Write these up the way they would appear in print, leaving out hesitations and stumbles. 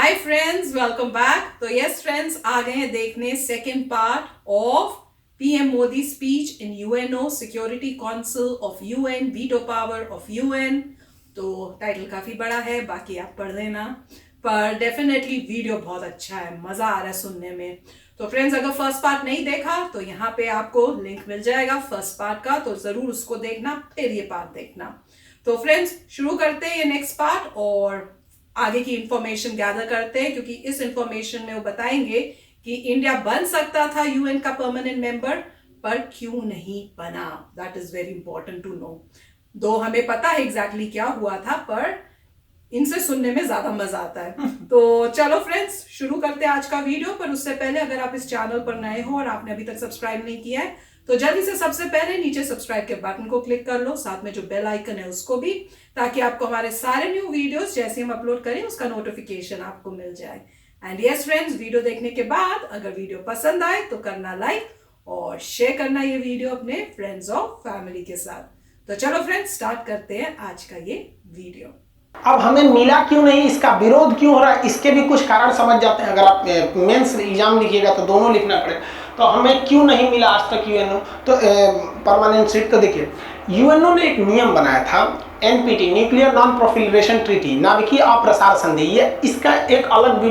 Hi friends, welcome back. तो yes friends, आ गए हैं देखने second part of PM Modi speech in UNO security council of UN, veto power of UN. तो title काफी बड़ा है, बाकी आप पढ़ लेना, पर डेफिनेटली वीडियो बहुत अच्छा है, मजा आ रहा है सुनने में। तो फ्रेंड्स, अगर फर्स्ट पार्ट नहीं देखा तो यहाँ पे आपको लिंक मिल जाएगा फर्स्ट पार्ट का, तो जरूर उसको देखना, फिर ये पार्ट देखना। तो फ्रेंड्स, शुरू करते हैं ये नेक्स्ट पार्ट और आगे की इंफॉर्मेशन गैदर करते हैं, क्योंकि इस इंफॉर्मेशन में वो बताएंगे कि इंडिया बन सकता था यूएन का परमानेंट मेंबर, पर क्यों नहीं बना। That is very important to know. दो हमें पता है एग्जैक्टली क्या हुआ था, पर इनसे सुनने में ज्यादा मजा आता है। तो चलो फ्रेंड्स, शुरू करते हैं आज का वीडियो। पर उससे पहले अगर आप इस चैनल पर नए हो और आपने अभी तक सब्सक्राइब नहीं किया है तो जल्दी से सबसे पहले नीचे सब्सक्राइब के बटन को क्लिक कर लो, साथ में जो बेल आइकन है उसको भी, ताकि आपको हमारे सारे न्यू वीडियोस जैसे हम अपलोड करें उसका नोटिफिकेशन आपको मिल जाए। एंड यस फ्रेंड्स, वीडियो देखने के बाद अगर वीडियो पसंद आए तो करना लाइक और शेयर करना ये वीडियो अपने फ्रेंड्स और फैमिली के साथ। तो चलो फ्रेंड्स, स्टार्ट करते हैं आज का ये वीडियो। अब हमें मिला क्यों नहीं, इसका विरोध क्यों हो रहा है, इसके भी कुछ कारण समझ जाते हैं। अगर आप मेंस एग्जाम लिखिएगा तो दोनों लिखना पड़ेगा। तो हमें क्यों नहीं मिला आज तक यूएनओ तो परमानेंट सीट। तो देखिए, यूएनओ ने एक नियम बनाया था, NPT, nuclear non proliferation treaty, नाभिकीय अप्रसार संधि। ये इसका एक अलग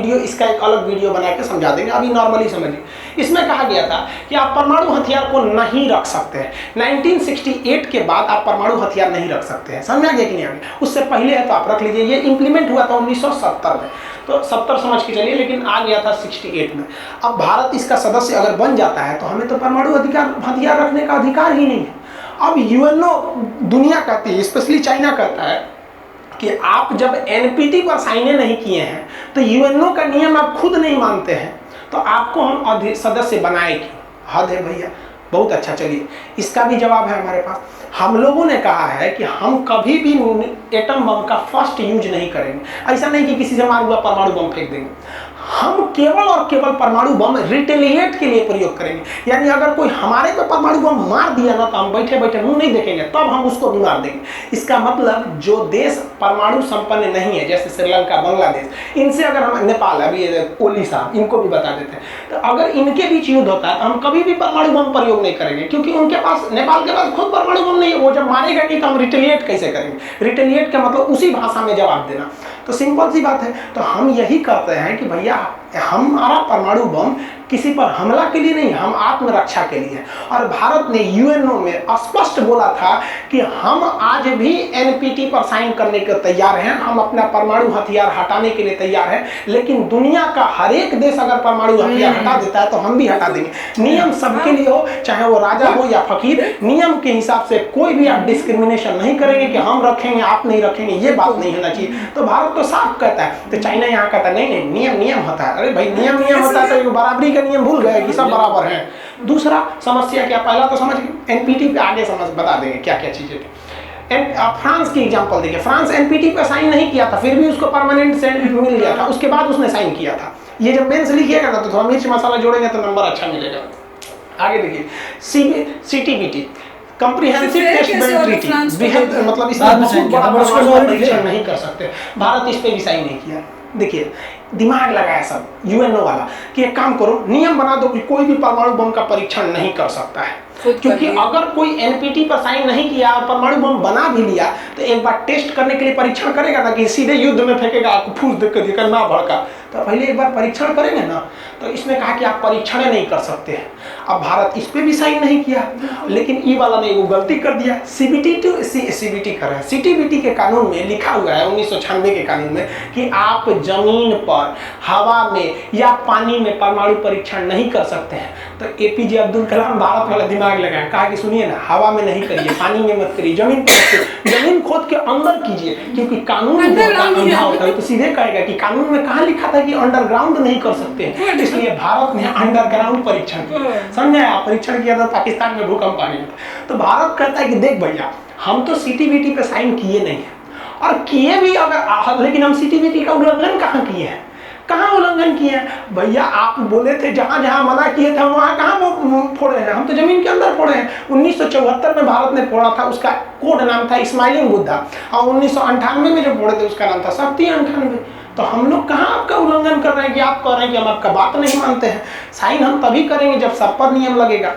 वीडियो बना के समझा देंगे, अभी नॉर्मली समझिए। इसमें कहा गया था कि आप परमाणु हथियार को नहीं रख सकते हैं। 1968 के बाद आप परमाणु हथियार नहीं रख सकते हैं। समझ आ गया कि नहीं आ गया? उससे पहले है तो आप रख लीजिए। ये इंप्लीमेंट हुआ था 1970 में, तो 70 समझ के चलिए, लेकिन आ गया था 68 में। अब भारत इसका सदस्य अगर बन जाता है तो हमें तो परमाणु हथियार रखने का अधिकार ही नहीं है। अब यूएनओ दुनिया कहती है, स्पेशली चाइना कहता है कि आप जब एनपीटी पर साइने नहीं किए हैं तो यूएनओ का नियम आप खुद नहीं मानते हैं, तो आपको हम सदस्य बनाए क्यों? हद है भैया। बहुत अच्छा, चलिए इसका भी जवाब है हमारे पास। हम लोगों ने कहा है कि हम कभी भी एटम बम का फर्स्ट यूज नहीं करेंगे। ऐसा नहीं कि किसी से मार हुआ परमाणु बम फेंक देंगे। हम केवल और केवल परमाणु बम रिटेलिएट के लिए प्रयोग करेंगे। यानी अगर कोई हमारे पे परमाणु बम मार दिया ना, तो हम बैठे बैठे मुंह नहीं देखेंगे, तब हम उसको भी मार देंगे। इसका मतलब जो देश परमाणु संपन्न नहीं है, जैसे श्रीलंका, बांग्लादेश, इनसे अगर हम, नेपाल, अभी ओली साहब, इनको भी बता देते हैं, तो अगर इनके बीच युद्ध होता है तो हम कभी भी परमाणु बम प्रयोग नहीं करेंगे, क्योंकि उनके पास, नेपाल के पास खुद परमाणु बम नहीं है। वो जब मारेगा नहीं तो हम रिटेलिएट कैसे करेंगे? रिटेलिएट का मतलब उसी भाषा में जवाब देना। तो सिंपल सी बात है। तो हम यही कहते हैं कि भैया, हमारा परमाणु बम किसी पर हमला के लिए नहीं, हम आत्मरक्षा के लिए। और भारत ने यूएनओ में स्पष्ट बोला था कि हम आज भी एनपीटी पर साइन करने के तैयार हैं, हम अपना परमाणु हथियार हटाने के लिए तैयार हैं। लेकिन दुनिया का हर एक देश अगर परमाणु हथियार हटा देता है तो हम भी हटा देंगे। नियम सबके लिए हो, चाहे वो राजा हो या फकीर, नियम के हिसाब से कोई भी आप डिस्क्रिमिनेशन नहीं करेंगे कि हम रखेंगे आप नहीं रखेंगे, ये बात नहीं होना चाहिए। तो भारत तो साफ कहता है, तो चाइना यहाँ कहता है नहीं, नियम होता है। अरे भाई, नियम होता है तो बराबरी नियम भूल गए कि सब बराबर हैं। दूसरा समस्या क्या, पहला तो समझ, एनपीटी पे आगे समझ बता देंगे क्या क्या चीजें। फ्रांस की एग्जांपल देखिए, फ्रांस एनपीटी पे साइन नहीं किया था, फिर भी उसको परमानेंट सेंड मिल गया था, उसके बाद उसने साइन किया था। ये जब मेंस लिखिएगा ना तो थोड़ा मिर्च मसाला जोड़ेंगे तो नंबर अच्छा मिलेगा। आगे देखिए, CTBT, comprehensive test ban treaty, मतलब इसमें बहुत बड़ा परीक्षण नहीं कर सकते। भारत इस पे भी साइन नहीं किया। देखिए, दिमाग लगाया सब यूएनओ वाला कि एक काम करो, नियम बना दो कि कोई भी परमाणु बम का परीक्षण नहीं कर सकता है। क्योंकि अगर कोई एनपीटी पर साइन नहीं किया और परमाणु बम बना भी लिया तो एक बार टेस्ट करने के लिए परीक्षण करेगा ना, कि सीधे युद्ध में फेंकेगा, आपको फूस देकर ना भड़का, तो पहले एक बार परीक्षण करेंगे ना। तो इसने कहा कि आप परीक्षण नहीं कर सकते हैं। अब भारत इस पे भी साइन नहीं किया, लेकिन ई वाला ने वो गलती कर दिया। सीबीटी कर रहा है। सीटीबीटी के कानून में लिखा हुआ है, 1996 के कानून में, कि आप जमीन पर, हवा में या पानी में परमाणु परीक्षण नहीं कर सकते हैं। तो एपीजे अब्दुल कलाम भारत वाला दिमाग लगाया, कहा कि सुनिए ना, हवा में नहीं करिए, पानी में मत करिए, जमीन पर, जमीन खोद के अंदर कीजिए, क्योंकि कानून अंधा होता है। तो सीधे कहेगा कि कानून में कहाँ लिखा था कि अंडरग्राउंड नहीं कर सकते हैं, इसलिए भारत ने अंडरग्राउंड परीक्षण किया। समझे आप? परीक्षण किया था पाकिस्तान में भूकंप आ गया। तो भारत कहता है कि देख भैया, हम तो सीटीबीटी पे साइन किए नहीं है, और किए भी अगर, लेकिन हम सीटीबीटी का उल्लंघन कहाँ किए हैं? कहाँ उल्लंघन किए हैं भैया? आप बोले थे जहां जहां मना किए थे वहां कहाँ वो फोड़े हैं? हम तो जमीन के अंदर फोड़े हैं। 1974 में भारत ने फोड़ा था, उसका कोड नाम था स्माइलिंग बुद्धा, और 1998 में जो फोड़े थे उसका नाम था शक्ति 98। तो हम लोग कहाँ आपका उल्लंघन कर रहे हैं कि आप कह रहे हैं कि हम आपका बात नहीं मानते हैं। साइन हम तभी करेंगे जब सब पर नियम लगेगा।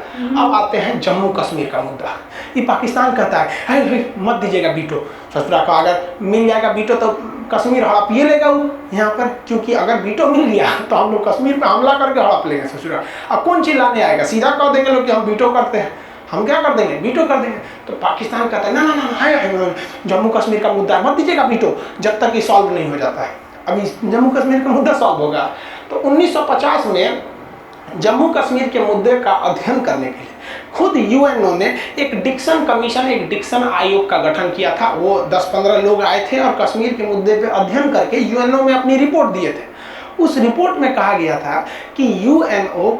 अब आते हैं जम्मू कश्मीर का मुद्दा। ये पाकिस्तान कहता है मत दीजिएगा वीटो, ससुरा का अगर मिल जाएगा वीटो तो कश्मीर हड़प ये लेगा वो यहाँ पर, क्योंकि अगर वीटो मिल गया तो हम लोग कश्मीर पर हमला करके हड़प लेंगे ससुरा। अब कौन चिल्लाने आएगा, सीधा कह देंगे लोग कि हम वीटो करते हैं, हम क्या कर देंगे, वीटो कर देंगे। तो पाकिस्तान कहता है ना ना ना है जम्मू कश्मीर का मुद्दा मत दीजिएगा वीटो जब तक ये सॉल्व नहीं हो जाता है। अभी जम्मू कश्मीर का मुद्दा सॉल्व होगा। तो 1950 में जम्मू कश्मीर के मुद्दे का अध्ययन करने के लिए खुद यूएनओ ने एक डिक्सन कमीशन, एक डिक्सन आयोग का गठन किया था। वो 10-15 लोग आए थे और कश्मीर के मुद्दे पे अध्ययन करके यूएनओ में अपनी रिपोर्ट दिए थे। उस रिपोर्ट में कहा गया था कि यूएनओ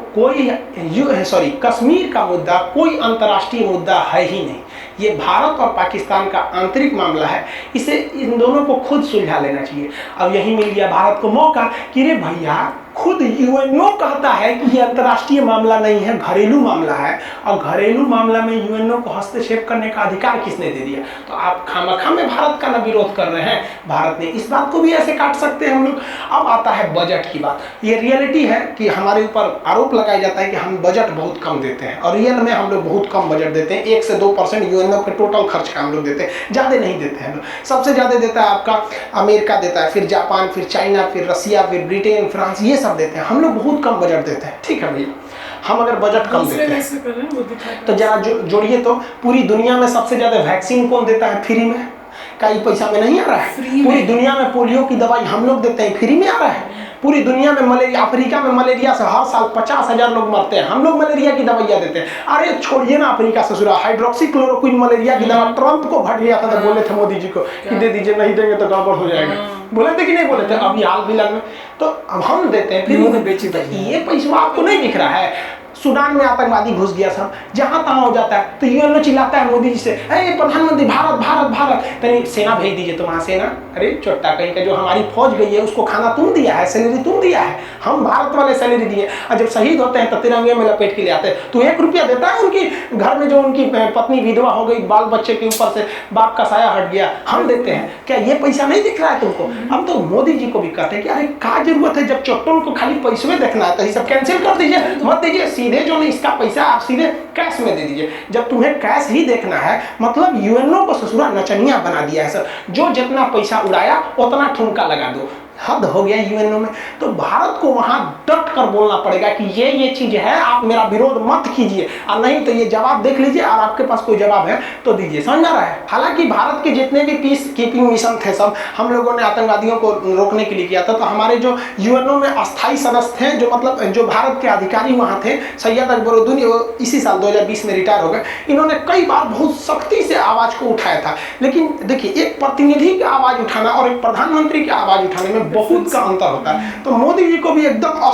कश्मीर का मुद्दा कोई अंतर्राष्ट्रीय मुद्दा है ही नहीं, ये भारत और पाकिस्तान का आंतरिक मामला है, इसे इन दोनों को खुद सुलझा लेना चाहिए। अब यही मिल गया भारत को मौका कि रे भैया खुद यूएनओ कहता है कि ये अंतर्राष्ट्रीय मामला नहीं है, घरेलू मामला है, और घरेलू मामला में यूएनओ को हस्तक्षेप करने का अधिकार किसने दे दिया। तो आप खामखा में भारत का न विरोध कर रहे हैं, भारत ने इस बात को भी ऐसे काट सकते हैं हम लोग। अब आता है बजट की बात। ये रियलिटी है कि हमारे ऊपर आरोप लगाया जाता है कि हम बजट बहुत कम देते हैं, और रियल में हम लोग बहुत कम बजट देते हैं। 1 से 2% यूएनओ के टोटल खर्च का हम लोग देते हैं, ज़्यादा नहीं देते हैं। सबसे ज़्यादा देता है आपका अमेरिका देता है, फिर जापान, फिर चाइना, फिर रसिया, फिर ब्रिटेन, फ्रांस, ये सब देते हैं। हम लोग बहुत कम बजट देते हैं, ठीक है भैया। हम अगर बजट कम देते हैं तो जरा जोड़िए तो पूरी दुनिया में सबसे ज्यादा वैक्सीन कौन देता है फ्री में? कई पैसा में नहीं आ रहा है। पूरी दुनिया में पोलियो की दवाई हम लोग देते हैं, फ्री में आ रहा है। पूरी दुनिया में मलेरिया, अफ्रीका में मलेरिया से हर साल 50,000 लोग मरते हैं, हम लोग मलेरिया की दवाइयाँ देते हैं। अरे छोड़िए ना अफ्रीका ससुरा, हाइड्रोक्सीक्लोरोक्विन मलेरिया की दवा ट्रंप को भट गया था तो बोले थे मोदी जी को कि दे दीजिए, नहीं देंगे तो गड़बड़ हो जाएगा। बोले थे कि नहीं बोले थे? अभी हाल फिलहाल में तो अब हम देते हैं, फिर ये पैसा आपको नहीं दिख रहा है। सूडान में आतंकवादी घुस गया सब, जहां तहां हो जाता है तो यूएनओ चिल्लाता है मोदी जी से, अरे प्रधानमंत्री भारत भारत भारत, तनी सेना भेज दीजिए। तो वहां सेना, अरे चोट्टा कहीं का, जो हमारी फौज गई है उसको खाना तुम दिया है, सैलरी तुम दिया है, हम भारत वाले सैलरी दिए। और जब शहीद होते हैं तो तिरंगे में लपेट के ले आते हैं। तो 1 रुपया देता है उनकी घर में, जो उनकी पत्नी विधवा हो गई, बाल बच्चे के ऊपर से बाप का साया हट गया, हम देते हैं। क्या ये पैसा नहीं दिख रहा है तुमको? अब तो मोदी जी को भी कहते हैं कि अरे क्या जरूरत है, जब चोट्टों को खाली पैसे में देखना है तो ये सब कैंसिल कर दीजिए, मत दीजिए, सीधे जो नहीं इसका पैसा आप सीधे कैश में दे दीजिए। जब तुम्हें कैश ही देखना है, मतलब यूएनओ को ससुरा नचनिया बना दिया है सर, जो जितना पैसा उड़ाया उतना ठुमका लगा दो। हद हो गया यूएनओ में। तो भारत को वहां डट कर बोलना पड़ेगा कि ये चीज है, आप मेरा विरोध मत कीजिए, और नहीं तो ये जवाब देख लीजिए, और आपके पास कोई जवाब है तो दीजिए। समझ आ रहा है? हालांकि भारत के जितने भी पीस कीपिंग मिशन थे सब हम लोगों ने आतंकवादियों को रोकने के लिए किया था। तो हमारे जो यूएनओ में अस्थायी सदस्य थे, जो मतलब जो भारत के अधिकारी वहां थे, सैयद अकबरुद्दीन, वो इसी साल 2020 में रिटायर हो गए। इन्होंने कई बार बहुत सख्ती से आवाज को उठाया था। लेकिन देखिए, एक प्रतिनिधि की आवाज उठाना और एक प्रधानमंत्री की आवाज उठाने में बहुत का अंतर होता है। तो मोदी जी को भी एकदम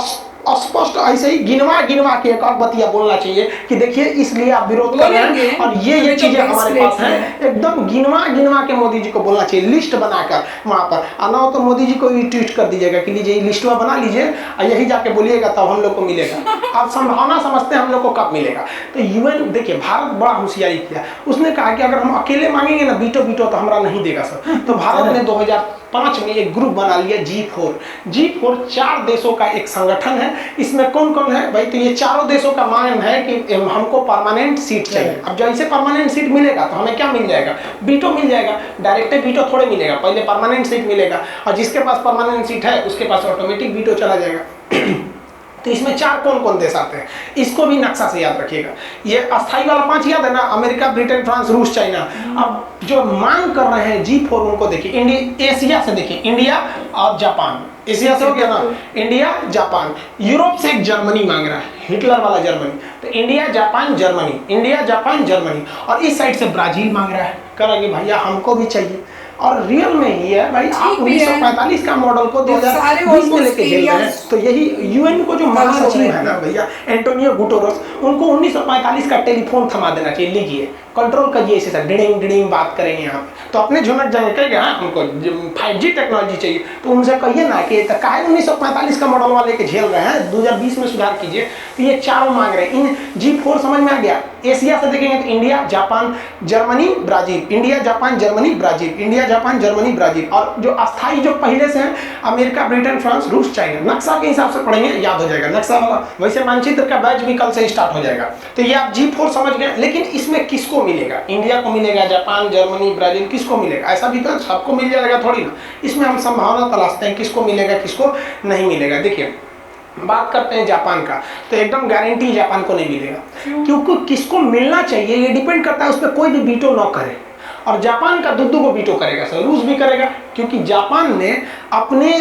स्पष्ट ऐसे ही गिनवा के एक और बतिया बोलना चाहिए कि देखिए इसलिए आप विरोध कर रहे हैं और ये चीजें हमारे पास हैं। एकदम गिनवा के मोदी जी को बोलना चाहिए, लिस्ट बनाकर वहां पर। आना हो तो मोदी जी को भी ट्वीट कर दीजिएगा कि लीजिए लिस्टवा बना लीजिए और यही जाके बोलिएगा, तब हम लोग को मिलेगा। आप संभावना समझते हैं हम लोग को कब मिलेगा? तो यूएन, देखिए भारत बड़ा होशियारी किया, उसने कहा कि अगर हम अकेले मांगेंगे ना वीटो तो हमारा नहीं देगा सर। तो भारत ने 2005 में एक ग्रुप बना लिया G4 4 देशों का एक संगठन है। इसमें कौन कौन है भाई? तो ये चारों देशों का मांग है कि हमको परमानेंट सीट चाहिए। अब जैसे परमानेंट सीट मिलेगा तो हमें क्या मिल जाएगा? वीटो मिल जाएगा। डायरेक्ट वीटो थोड़े मिलेगा, पहले परमानेंट सीट मिलेगा, और जिसके पास परमानेंट सीट है उसके पास ऑटोमेटिक वीटो चला जाएगा। तो इसमें 4 कौन कौन देश आते हैं, इसको भी नक्शा से याद रखिएगा। ये अस्थाई वाला 5 याद है ना, अमेरिका, ब्रिटेन, फ्रांस, रूस, चाइना। अब जो मांग कर रहे हैं G4, उनको देखिए, एशिया से देखिए, इंडिया और जापान। एशिया से हो गया ना, इंडिया, जापान। यूरोप से एक जर्मनी मांग रहा है, हिटलर वाला जर्मनी। तो India, Japan, Germany, India, Japan, Germany. और इस साइड से ब्राजील मांग रहा है, करेंगे भैया हमको भी चाहिए। और रियल में ही है भाई, आप 1945 का मॉडल को 2020 में लेके गए हैं। तो यही यूएन को जो महासचिव है ना भैया, एंटोनियो गुटेरेस, उनको 1945 का टेलीफोन थमा देना चाहिए। लीजिए कंट्रोल करिए इसे सर, डिडिंग डिडिंग बात करेंगे यहाँ पे। तो अपने झुनक जाएंगे, कहेंगे हाँ हमको 5G टेक्नोलॉजी चाहिए। तो उनसे कहिए ना कि काहे 1945 का मॉडल वाले के झेल रहे हैं, 2020 में सुधार कीजिए। तो ये चारों मांग रहे हैं। इन G4 समझ में आ गया, एशिया से देखेंगे तो India, Japan, Germany, Brazil, India, Japan, Germany, Brazil, India, Japan, Germany, Brazil. और जो अस्थाई जो पहले से हैं अमेरिका, ब्रिटेन, फ्रांस, रूस, चाइना। नक्शा के हिसाब से पढ़ेंगे, याद हो जाएगा नक्शा वाला। वैसे मानचित्र का बैच भी कल से स्टार्ट हो जाएगा। तो ये आप G4 समझ गए। लेकिन इसमें किसको मिलेगा? इंडिया को मिलेगा, जापान, जर्मनी, ब्राजील, किसको मिलेगा? ऐसा भी तो सबको मिल जाएगा थोड़ी ना। इसमें हम संभावना तलाशते हैं किसको मिलेगा किसको नहीं मिलेगा। देखिए बात करते हैं जापान का, तो एकदम गारंटी जापान को नहीं मिलेगा। क्योंकि किसको मिलना चाहिए ये डिपेंड करता है उस पर कोई भी वीटो न करे। और जापान का दुद्दू को वीटो करेगा सर, रूस भी करेगा, क्योंकि जापान ने अपने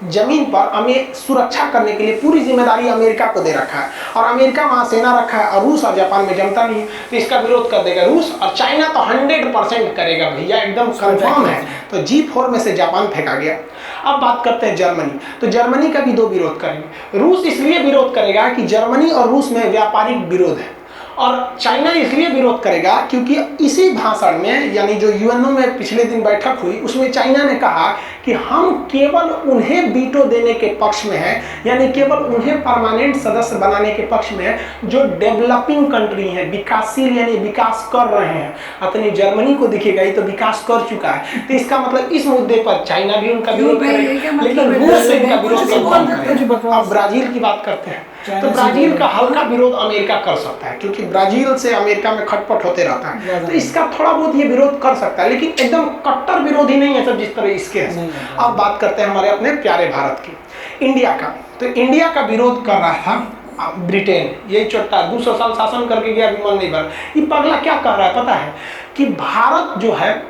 जमीन पर हमें सुरक्षा करने के लिए पूरी जिम्मेदारी अमेरिका को दे रखा है। और अमेरिका वहाँ सेना रखा है और रूस और जापान में जमता नहीं है, तो इसका विरोध कर देगा रूस। और चाइना तो 100% करेगा भैया, एकदम कंफर्म है। तो G4 में से जापान फेंका गया। अब बात करते हैं जर्मनी, तो जर्मनी का भी दो विरोध करेंगे। रूस इसलिए विरोध करेगा कि जर्मनी और रूस में व्यापारिक विरोध है, और चाइना इसलिए विरोध करेगा क्योंकि इसी भाषण में, यानी जो यूएनओ में पिछले दिन बैठक हुई, उसमें चाइना ने कहा कि हम केवल उन्हें वीटो देने के पक्ष में हैं, यानी केवल उन्हें परमानेंट सदस्य बनाने के पक्ष में हैं जो डेवलपिंग कंट्री हैं, विकासशील यानी विकास कर रहे हैं। अपनी जर्मनी को दिखेगा ये तो विकास कर चुका है, तो इसका मतलब इस मुद्दे पर चाइना भी उनका विरोध करेगा, लेकिन रूस से इनका विरोध करेगा। अब ब्राजील की बात करते हैं, तो ब्राजील का हल्का विरोध अमेरिका कर सकता है, क्योंकि ब्राजील से अमेरिका में खटपट होते रहता है, तो इसका थोड़ा बहुत ये विरोध कर सकता है, लेकिन एकदम कट्टर विरोधी नहीं है सब जिस तरह इसके है। अब बात करते हैं हमारे अपने प्यारे भारत की, इंडिया का। तो इंडिया का विरोध कर रहा था ब्रिटेन, यही चोट्टा 200 साल शासन करके गया, अभी मन नहीं भर। ये पगला क्या कर रहा है पता है कि भारत जो है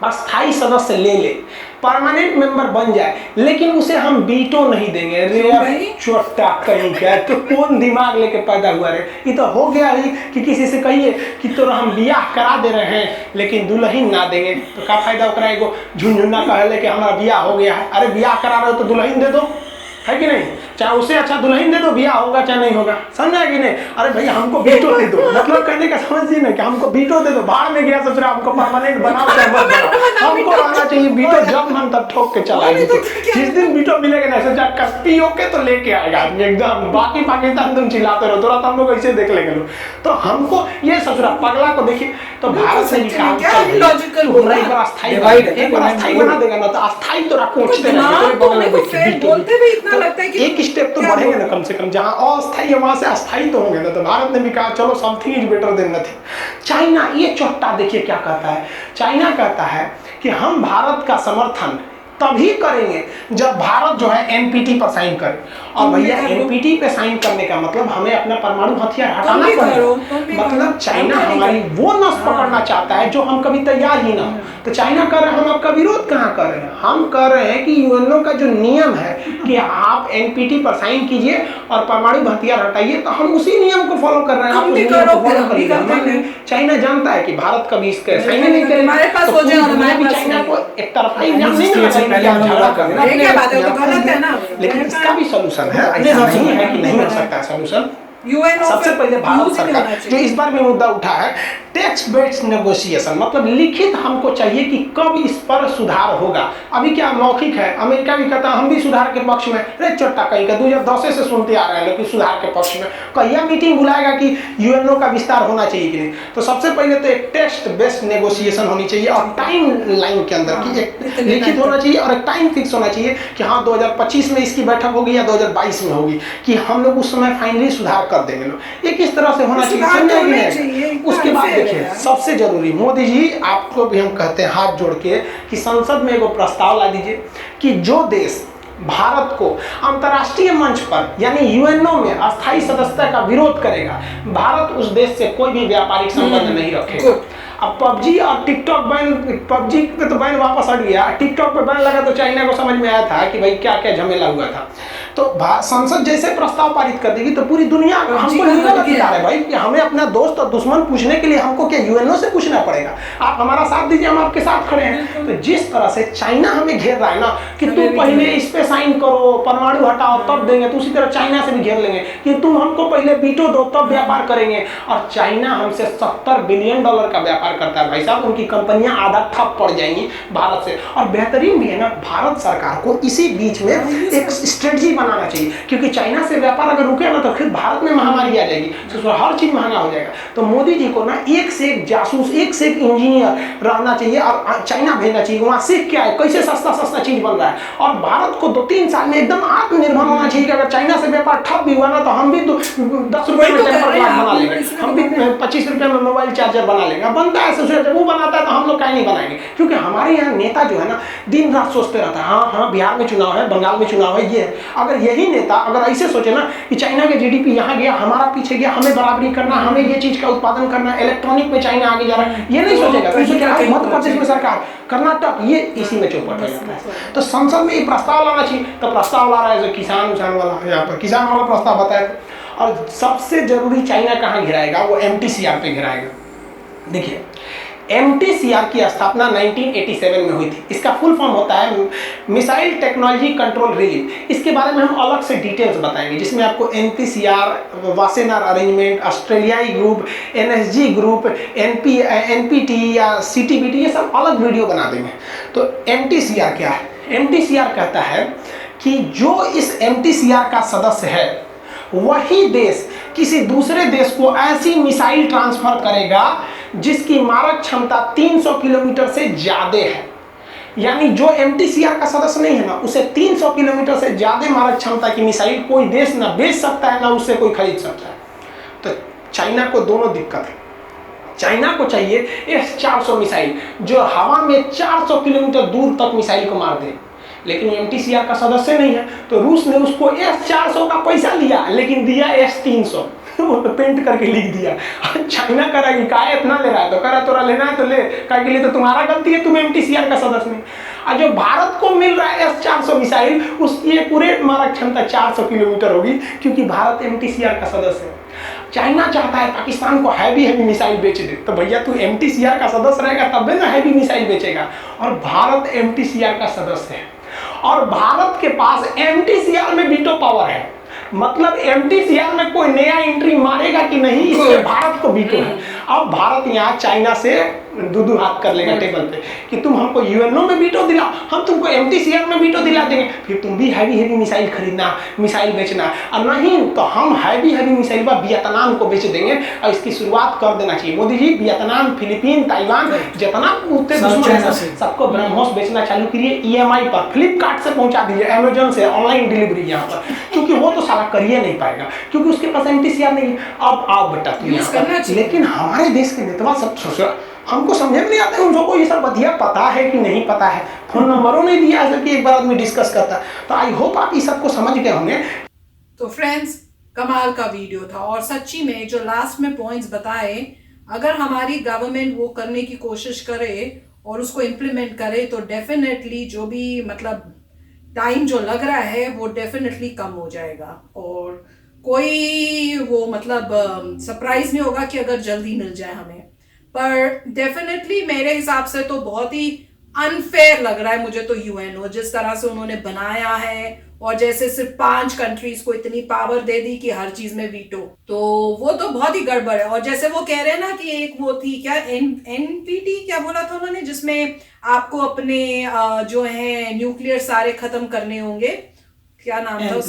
अस्थाई सदस्य ले ले, परमानेंट मेंबर बन जाए, लेकिन उसे हम वीटो नहीं देंगे। रे छोटा कहीं क्या, तो कौन दिमाग लेके पैदा हुआ रे? ये तो हो गया ही कि किसी से कहिए कि तो हम ब्याह करा दे रहे हैं लेकिन दुल्हन ना देंगे, तो क्या फायदा होगा? एगो झुनझुना कह कि हमारा ब्याह हो गया है। अरे ब्याह करा रहे हो तो दुल्हन दे दो, है कि नहीं? चाहे उसे अच्छा दुल्हन दे दो, ब्याह होगा चाहे नहीं होगा, समझा कि नहीं? अरे भैया हमको वीटो दे दो, मतलब कहने का समझिए ना कि हमको वीटो दे दो। बाहर में गया सोच रहा हमको परमानेंट बनाओ चाहे मत बनाओ, हमको रहना चाहिए वीटो। जब हम तब ठोक के चलाएंगे, जिस दिन वीटो मिलेगा ना सोचा कस्ती होके तो लेके आएगा आदमी एकदम। बाकी पाकिस्तान तुम चिल्लाते रहो, तुरंत हम लोग ऐसे देख लेंगे लोग। तो हमको ये सोच रहा पगला को देखिए, तो भारत से निकाल एक बार अस्थाई बना देगा ना, तो अस्थाई तो रखोचते एक स्टेप तो बढ़ेंगे ना कम से कम। जहां अस्थाई है वहां से अस्थाई तो होंगे ना। तो भारत ने भी कहा चलो something is better than nothing. China ये चोट्टा देखिए क्या कहता है, चाइना कहता है कि हम भारत का समर्थन तभी करेंगे जब भारत जो है एनपीटी पर साइन करे। और भैया एनपीटी पे साइन करने का मतलब हमें अपना परमाणु हथियार हटाना पड़ेगा। मतलब चाइना हमारी वो नस पकड़ना चाहता है जो हम कभी तैयार ही ना हो। तो चाइना कर रहे हैं, हम आपका विरोध कहाँ कर रहे हैं? हम कर रहे हैं कि यूएनओ का जो नियम है कि आप एनपीटी पर साइन कीजिए और परमाणु हथियार हटाइए, तो हम उसी नियम को फॉलो कर रहे हैं। आप उसी नियम को फॉलो करिए। चाइना जानता है कि भारत कभी इसके साइन नहीं करेगा, चाइना को एक तरफा एग्जाम नहीं करना। लेकिन इसका भी सोल्यूशन है, ऐसा नहीं है कि नहीं हो सकता सोल्यूशन। सबसे पहले भारत सरकार जो इस बार भी मुद्दा उठा है टेक्स्ट बेस्ड नेगोशिएशन, मतलब लिखित हमको चाहिए कि कब इस पर सुधार होगा। अभी क्या मौखिक है? अमेरिका भी कहता है हम भी सुधार के पक्ष में। अरे चट्टा कहीं का 2010 से सुनते आ रहे हैं लोग कि सुधार के पक्ष में। कहिया मीटिंग बुलाएगा कि यूएनओ का विस्तार होना चाहिए कि नहीं? तो सबसे पहले तो एक टेक्स्ट बेस्ड नेगोशिएशन होनी चाहिए और टाइम लाइन के अंदर की एक लिखित होना चाहिए और एक टाइम फिक्स होना चाहिए कि हाँ 2025 में इसकी बैठक होगी या 2022 में होगी, कि हम लोग उस समय फाइनली सुधार कर देंगे लोग। एक इस तरह से होना चाहिए। उसके बाद सबसे जरूरी मोदी जी आपको भी हम कहते हैं हाथ जोड़ के कि संसद में एगो प्रस्ताव ला दीजिए कि जो देश भारत को अंतर्राष्ट्रीय मंच पर यानी यूएनओ में अस्थायी सदस्यता का विरोध करेगा, भारत उस देश से कोई भी व्यापारिक संबंध नहीं रखेगा। अब पबजी और टिकटॉक बैन, पबजी पे तो बैन वापस हट गया, टिकटॉक पे बैन लगा तो चाइना को समझ में आया था कि भाई क्या क्या झमेला हुआ था। तो संसद जैसे प्रस्ताव पारित कर देगी तो पूरी दुनिया हमको लीगल अधिकार है भाई कि हमें अपना दोस्त और दुश्मन पूछने के लिए हमको क्या यूएनओ से पूछना पड़ेगा? आप हमारा साथ दीजिए, हम आपके साथ खड़े हैं। तो जिस तरह से चाइना हमें घेर रहा है ना कि तुम पहले इस पे साइन करो, परमाणु हटाओ तब देंगे, तो उसी तरह चाइना से भी घेर लेंगे कि तुम हमको पहले वीटो दो तब व्यापार करेंगे। और चाइना हमसे $70 बिलियन का व्यापार व्यापार करता है भाई साहब, उनकी कंपनियां आधा ठप पड़ जाएंगी भारत से। और बेहतरीन भी है ना, भारत सरकार को इसी बीच में एक स्ट्रेटजी बनाना चाहिए, क्योंकि चाइना से व्यापार अगर रुके ना तो फिर भारत में महामारी आ जाएगी, तो हर चीज महंगा हो जाएगा। तो मोदी जी को ना एक से एक जासूस, एक से एक इंजीनियर रहना चाहिए और चाइना भेजना चाहिए, वहां सीख क्या है, कैसे सस्ता सस्ता चीज बन रहा है। और भारत को 2-3 साल में एकदम आत्मनिर्भर होना चाहिए कि अगर चाइना से व्यापार ठप भी हुआ ना तो हम भी 10 रुपए में टेम्पर ग्लास बना लेंगे, हम भी 25 रुपए में मोबाइल चार्जर बना लेंगे। बनता है जब वो बनाता है तो हम लोग क्या नहीं बनाएंगे, क्योंकि हमारे यहाँ नेता जो है ना दिन रात सोचते रहता है, हाँ हाँ बिहार में चुनाव है, बंगाल में चुनाव है, ये है। अगर यही नेता अगर ऐसे सोचे ना कि चाइना के जीडीपी यहाँ गया, हमारा पीछे गया, हमें बराबरी करना, हमें ये चीज का उत्पादन करना, इलेक्ट्रॉनिक में चाइना आगे जा रहा है, ये नहीं सोचेगा। तो मध्य प्रदेश में सरकार, कर्नाटक, ये इसी में चौपट हो जाता है। तो संसद में ये प्रस्ताव लाना चाहिए, तो प्रस्ताव ला रहा है जो किसान वाला, यहाँ पर किसान वाला प्रस्ताव बताया। और सबसे जरूरी चाइना कहाँ गिराएगा, वो MTCR पे गिराएगा। देखिए MTCR की स्थापना 1987 में हुई थी। इसका फुल फॉर्म होता है मिसाइल टेक्नोलॉजी कंट्रोल रिलीफ। इसके बारे में हम अलग से डिटेल्स बताएंगे, जिसमें आपको MTCR, वासेनार अरेंजमेंट, ऑस्ट्रेलियाई ग्रुप, NSG ग्रुप, NPT या CTBT, ये सब अलग वीडियो बना देंगे। तो MTCR क्या है? MTCR कहता है कि जो इस MTCR का सदस्य है वही देश किसी दूसरे देश को ऐसी मिसाइल ट्रांसफर करेगा जिसकी मारक क्षमता 300 किलोमीटर से ज्यादा है। यानी जो MTCR का सदस्य नहीं है ना, उसे 300 किलोमीटर से ज्यादा मारक क्षमता की मिसाइल कोई देश ना बेच सकता है, ना उससे कोई खरीद सकता है। तो चाइना को दोनों दिक्कत है। चाइना को चाहिए S-400 मिसाइल जो हवा में 400 किलोमीटर दूर तक मिसाइल को मार दे, लेकिन MTCR का सदस्य नहीं है। तो रूस ने उसको S-400 का पैसा लिया, लेकिन दिया S-300 वो तो पेंट करके लिख दिया। चाइना कह रहा है कि क्या इतना ले रहा है, तो कह रहा तोरा लेना है तो ले, क्या के लिए तो तुम्हारा गलती है, तुम MTCR का सदस्य नहीं। और जो भारत को मिल रहा है S-400 मिसाइल, उसकी पूरे मारक क्षमता 400 किलोमीटर होगी, क्योंकि भारत MTCR का सदस्य है। चाइना चाहता है पाकिस्तान को हैवी मिसाइल बेच दे, तो भैया तू MTCR का सदस्य रहेगा तब ना हैवी मिसाइल बेचेगा। और भारत MTCR का सदस्य है और भारत के पास MTCR में वीटो पावर है। मतलब MTCR में कोई नया एंट्री मारेगा कि नहीं, इससे भारत को वीटो है। अब भारत यहाँ चाइना से दो हाथ कर लेगा टेबल पे कि तुम हमको UNO में वीटो दिलाओ, हम तुमको MTCR में वीटो दिला देंगे, फिर तुम भी हैवी मिसाइल खरीदना, मिसाइल बेचना, और नहीं तो हम हैवी मिसाइल वियतनाम को बेच देंगे। और इसकी शुरुआत कर देना चाहिए Modi ji. Vietnam, Philippine, Taiwan, जितना उत्तर दुश्मन है सबको ब्रह्मोस बेचना चालू करिए EMI पर, फ्लिपकार्ट से पहुंचा दीजिए, अमेजोन से ऑनलाइन डिलीवरी यहाँ पर, क्योंकि वो तो साला कर ही नहीं पाएगा, क्योंकि उसके पास MTCR नहीं है। अब आओ बेटा तुम यहाँ पर, लेकिन हमारे देश के नेता सब सोच, हमको समझ में नहीं आता है, उनको ये सब बढ़िया पता है कि नहीं पता है, फोन नंबरों नहीं दिया है कि एक बार आदमी डिस्कस करता। तो आई होप आप ये सबको समझ गए होंगे। तो फ्रेंड्स, कमाल का वीडियो था, और सच्ची में जो लास्ट में पॉइंट्स बताए, अगर हमारी गवर्नमेंट वो करने की कोशिश करे और उसको इम्प्लीमेंट करे तो डेफिनेटली जो भी मतलब टाइम जो लग रहा है वो डेफिनेटली कम हो जाएगा, और कोई वो मतलब सरप्राइज नहीं होगा कि अगर जल्दी मिल जाए हमें। पर डेफिनेटली मेरे हिसाब से तो बहुत ही अनफेयर लग रहा है मुझे तो UNO जिस तरह से उन्होंने बनाया है, और जैसे सिर्फ 5 कंट्रीज को इतनी पावर दे दी कि हर चीज में वीटो, तो वो तो बहुत ही गड़बड़ है। और जैसे वो कह रहे हैं ना कि एक वो थी क्या NPT क्या बोला था उन्होंने, जिसमें आपको अपने जो है न्यूक्लियर सारे खत्म करने होंगे, क्या नाम था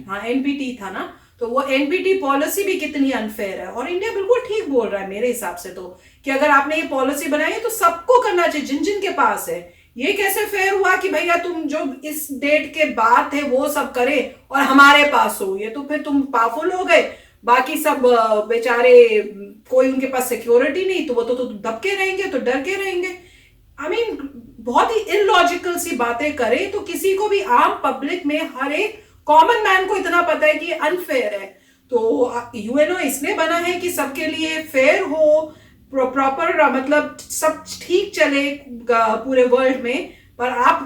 हाँ NPT था ना। तो वो NPT पॉलिसी भी कितनी अनफेयर है, और इंडिया बिल्कुल ठीक बोल रहा है मेरे हिसाब से तो, कि अगर आपने ये पॉलिसी बनाई है तो सबको करना चाहिए जिन जिन के पास है। ये कैसे फेयर हुआ कि भैया तुम जो इस डेट के बाद थे वो सब करे और हमारे पास हो, ये तो फिर तुम पावरफुल हो गए, बाकी सब बेचारे कोई उनके पास सिक्योरिटी नहीं, तो वो तो दबके रहेंगे, तो डर के रहेंगे। आई मीन बहुत ही इलॉजिकल सी बातें करें तो किसी को भी आम पब्लिक में हर एक कॉमन मैन को इतना पता है कि ये अनफेयर है। तो UNO इसलिए बना है कि सबके लिए फेयर हो, प्रॉपर मतलब सब ठीक चले पूरे वर्ल्ड में, पर आप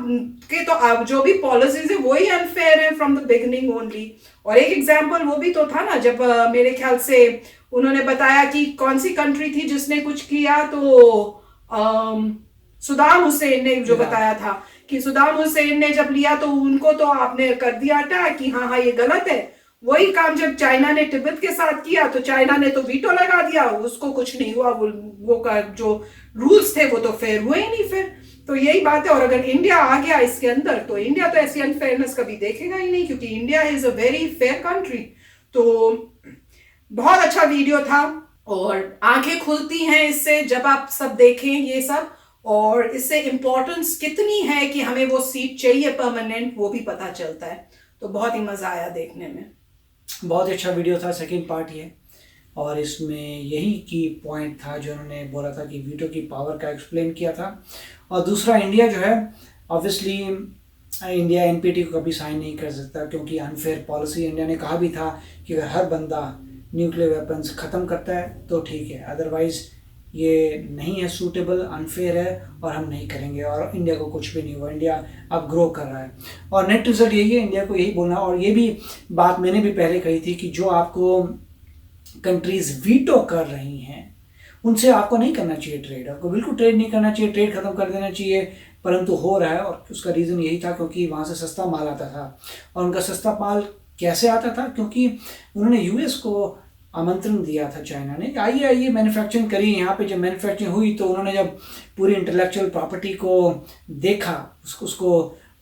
के तो आप जो भी पॉलिसीज है वही अनफेयर है फ्रॉम द बिगिनिंग ओनली। और एक एग्जांपल वो भी तो था ना, जब मेरे ख्याल से उन्होंने बताया कि कौन सी कंट्री थी जिसने कुछ किया, तो सद्दाम हुसैन ने जो बताया था कि सद्दाम हुसैन ने जब लिया तो उनको तो आपने कर दिया था कि हाँ हाँ ये गलत है, वही काम जब चाइना ने तिब्बत के साथ किया तो चाइना ने तो वीटो लगा दिया, उसको कुछ नहीं हुआ, वो का जो रूल्स थे वो तो फेयर हुए ही नहीं फिर। तो यही बात है। और अगर इंडिया आ गया इसके अंदर तो इंडिया तो ऐसी अनफेयरनेस कभी देखेगा ही नहीं, क्योंकि India is a very fair country. तो बहुत अच्छा वीडियो था और आंखें खुलती हैं इससे जब आप सब देखें ये सब, और इससे इम्पोर्टेंस कितनी है कि हमें वो सीट चाहिए परमानेंट, वो भी पता चलता है। तो बहुत ही मजा आया देखने में। बहुत ही अच्छा वीडियो था, सेकंड पार्ट ये, और इसमें यही की पॉइंट था जो उन्होंने बोला था कि वीटो की पावर का एक्सप्लेन किया था। और दूसरा, इंडिया जो है ऑब्वियसली इंडिया एनपीटी को कभी साइन नहीं कर सकता, क्योंकि अनफेयर पॉलिसी। इंडिया ने कहा भी था कि अगर हर बंदा न्यूक्लियर वेपन्स ख़त्म करता है तो ठीक है, अदरवाइज़ ये नहीं है सूटेबल, अनफेयर है और हम नहीं करेंगे। और इंडिया को कुछ भी नहीं हुआ, इंडिया अब ग्रो कर रहा है और नेट रिजल्ट यही है, इंडिया को यही बोलना। और ये भी बात मैंने भी पहले कही थी कि जो आपको कंट्रीज़ वीटो कर रही हैं उनसे आपको नहीं करना चाहिए ट्रेड, आपको बिल्कुल ट्रेड नहीं करना चाहिए, ट्रेड ख़त्म कर देना चाहिए। परंतु हो रहा है, और उसका रीज़न यही था क्योंकि वहाँ से सस्ता माल आता था। और उनका सस्ता माल कैसे आता था? क्योंकि उन्होंने यूएस को आमंत्रण दिया था चाइना ने, आइए आइए मैन्युफैक्चरिंग करिए यहाँ पे। जब मैन्युफैक्चरिंग हुई तो उन्होंने जब पूरी इंटेलेक्चुअल प्रॉपर्टी को देखा, उसको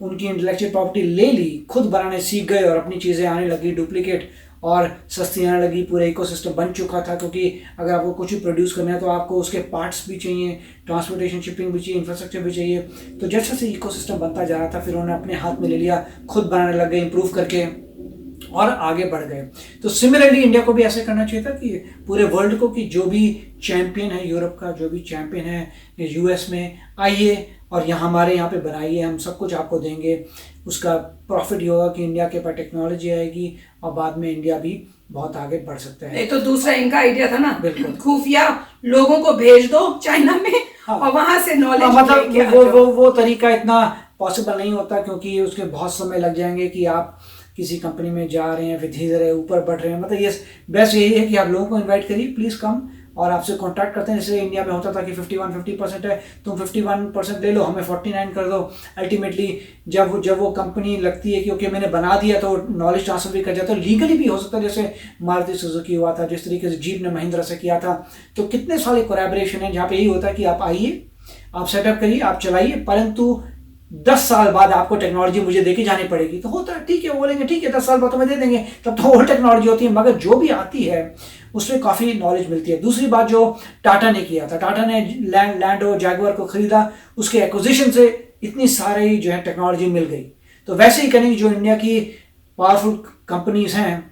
उनकी इंटेलेक्चुअल प्रॉपर्टी ले ली, खुद बनाने सीख गए और अपनी चीज़ें आने लगी डुप्लीकेट और सस्ती आने लगी। पूरा इकोसिस्टम बन चुका था, क्योंकि अगर आपको कुछ भी प्रोड्यूस करना है तो आपको उसके पार्ट्स भी चाहिए, ट्रांसपोर्टेशन शिपिंग भी चाहिए, इंफ्रास्ट्रक्चर भी चाहिए। तो जैसे जैसे इकोसिस्टम बनता जा रहा था फिर उन्होंने अपने हाथ में ले लिया, खुद बनाने लग गए इम्प्रूव करके और आगे बढ़ गए। तो सिमिलरली इंडिया को भी ऐसे करना चाहिए था कि पूरे वर्ल्ड को, कि जो भी चैंपियन है यूरोप का, जो भी चैंपियन है यूएस में, आइए और यहाँ हमारे यहाँ पे बनाइए, हम सब कुछ आपको देंगे। उसका प्रॉफिट ये होगा कि इंडिया के पास टेक्नोलॉजी आएगी और बाद में इंडिया भी बहुत आगे बढ़ सकता है। ये तो दूसरा इनका आइडिया था ना, बिल्कुल, खुफिया लोगों को भेज दो चाइना में। हाँ, और वहां से नॉलेज मतलब वो तरीका इतना पॉसिबल नहीं होता, क्योंकि उसके बहुत समय लग जाएंगे कि आप किसी कंपनी में जा रहे हैं, फिर धीरे धीरे ऊपर बढ़ रहे हैं। मतलब ये बेस्ट यही है कि आप लोगों को इनवाइट करिए, प्लीज़ कम, और आपसे कांटेक्ट करते हैं। जैसे इंडिया में होता था कि 50% है, तुम 51% ले लो, हमें 49 कर दो। अल्टीमेटली जब वो कंपनी लगती है कि ओके मैंने बना दिया, तो नॉलेज ट्रांसफर भी कर जाता है, लीगली भी हो सकता है, जैसे मारुति सुजुकी हुआ था, जिस तरीके से जीप ने महिंद्रा से किया था। तो कितने सारे कोलैबोरेशन है जहाँ पे यही होता है कि आप आइए, आप सेटअप करिए, आप चलाइए, परंतु 10 साल बाद आपको टेक्नोलॉजी मुझे देके जानी पड़ेगी। तो होता है, ठीक है, वो बोलेंगे ठीक है 10 साल बाद तो मैं दे देंगे, तब तो वो टेक्नोलॉजी होती है। मगर जो भी आती है उसमें काफ़ी नॉलेज मिलती है। दूसरी बात जो टाटा ने किया था, टाटा ने लैंड और जैगुआर को खरीदा, उसके एक्विजिशन से इतनी सारी जो है टेक्नोलॉजी मिल गई। तो वैसे ही करेंगे, जो इंडिया की पावरफुल कंपनीज हैं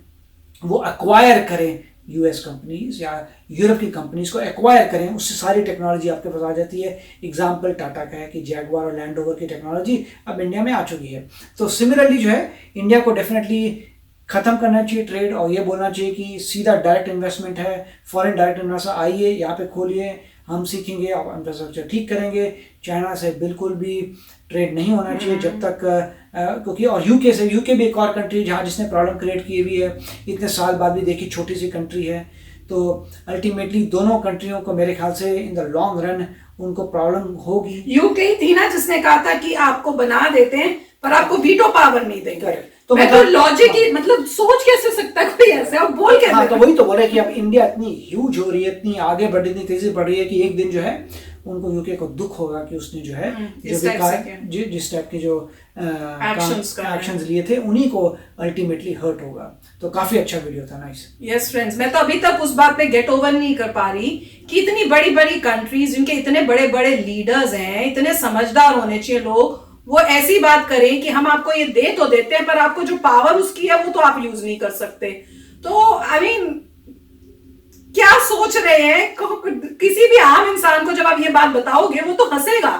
वो एक्वायर करें, यूएस कंपनीज या यूरोप की कंपनीज को एक्वायर करें, उससे सारी टेक्नोलॉजी आपके पास आ जाती है। एग्जाम्पल टाटा का है कि जैगुआर और लैंड रोवर की टेक्नोलॉजी अब इंडिया में आ चुकी है। तो सिमिलरली जो है इंडिया को डेफिनेटली ख़त्म करना चाहिए ट्रेड, और ये बोलना चाहिए कि सीधा डायरेक्ट इन्वेस्टमेंट है, फॉरेन डायरेक्ट इन्वेस्टर आइए यहाँ पे खोलिए, हम सीखेंगे और इंफ्रास्ट्रक्चर ठीक करेंगे। चाइना से बिल्कुल भी ट्रेड नहीं होना चाहिए जब तक, क्योंकि और यूके भी एक और कंट्री जहाँ जिसने प्रॉब्लम क्रिएट की हुई है, इतने साल बाद भी देखिए छोटी सी कंट्री है। तो अल्टीमेटली दोनों कंट्रियों को मेरे ख्याल से इन द लॉन्ग रन उनको प्रॉब्लम होगी। यूके थी ना जिसने कहा था कि आपको बना देते हैं पर आपको वीटो पावर नहीं देंगे। तो मैं तो लॉजिक ही मतलब सोच कैसे सकता है कोई ऐसे, और बोल कैसे? हाँ, तो वही तो बोल रहे कि अब इंडिया इतनी ह्यूज हो रही है, इतनी आगे बढ़ रही, इतनी तेजी बढ़ रही है कि एक दिन जो है उनको यूके को दुख होगा कि उसने जो है जो भी जिस टाइप के जो एक्शंस लिए थे उन्हीं को अल्टीमेटली हर्ट होगा। तो काफी अच्छा वीडियो था, नाइस। यस फ्रेंड्स, मैं तो अभी तक उस बात पे गेट ओवर नहीं कर पा रही कि इतनी बड़ी बड़ी कंट्रीज जिनके इतने बड़े बड़े लीडर्स हैं, इतने समझदार होने चाहिए लोग, वो ऐसी बात करें कि हम आपको ये दे तो देते हैं पर आपको जो पावर उसकी है वो तो आप यूज नहीं कर सकते। तो आई मीन क्या सोच रहे हैं? किसी भी आम इंसान को जब आप ये बात बताओगे वो तो हंसेगा।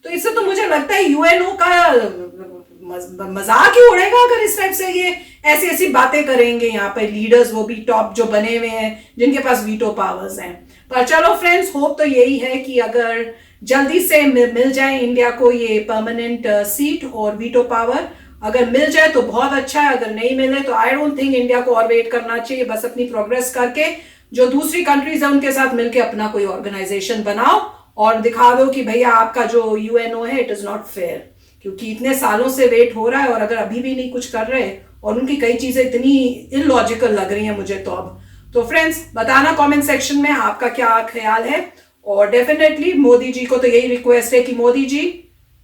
तो इससे तो मुझे लगता है यूएनओ का मजाक ही उड़ेगा अगर इस टाइप से ये ऐसी ऐसी बातें करेंगे यहाँ पे लीडर्स, वो भी टॉप जो बने हुए हैं जिनके पास वीटो पावर्स हैं। पर चलो फ्रेंड्स, होप तो यही है कि अगर जल्दी से मिल जाए इंडिया को ये परमानेंट सीट और वीटो पावर, अगर मिल जाए तो बहुत अच्छा है, अगर नहीं मिले तो आई डोंट थिंक इंडिया को और वेट करना चाहिए। बस अपनी प्रोग्रेस करके जो दूसरी कंट्रीज है उनके साथ मिलकर अपना कोई ऑर्गेनाइजेशन बनाओ और दिखा दो कि भैया आपका जो यूएनओ है इट इज नॉट फेयर, क्योंकि इतने सालों से वेट हो रहा है और अगर अभी भी नहीं कुछ कर रहे और उनकी कई चीजें इतनी इलॉजिकल लग रही हैं मुझे तो अब। तो फ्रेंड्स बताना कमेंट सेक्शन में आपका क्या ख्याल है। और डेफिनेटली मोदी जी को तो यही रिक्वेस्ट है कि मोदी जी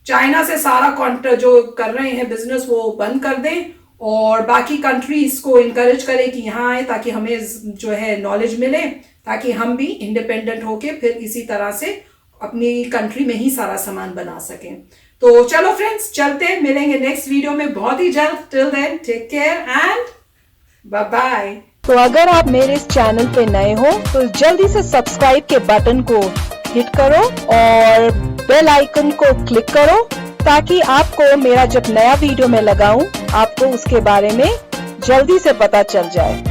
चाइना से सारा कॉन्ट्रैक्ट जो कर रहे हैं बिजनेस वो बंद कर दें और बाकी कंट्रीज को इनकरेज करें कि यहाँ आए ताकि हमें जो है नॉलेज मिले, ताकि हम भी इंडिपेंडेंट होके फिर इसी तरह से अपनी कंट्री में ही सारा सामान बना सकें। तो चलो फ्रेंड्स चलते हैं, मिलेंगे नेक्स्ट वीडियो में बहुत ही जल्द। Till then take care and bye bye. तो अगर आप मेरे इस चैनल पे नए हो तो जल्दी से सब्सक्राइब के बटन को हिट करो और बेल आइकन को क्लिक करो ताकि आपको मेरा जब नया वीडियो मैं लगाऊं आपको उसके बारे में जल्दी से पता चल जाए।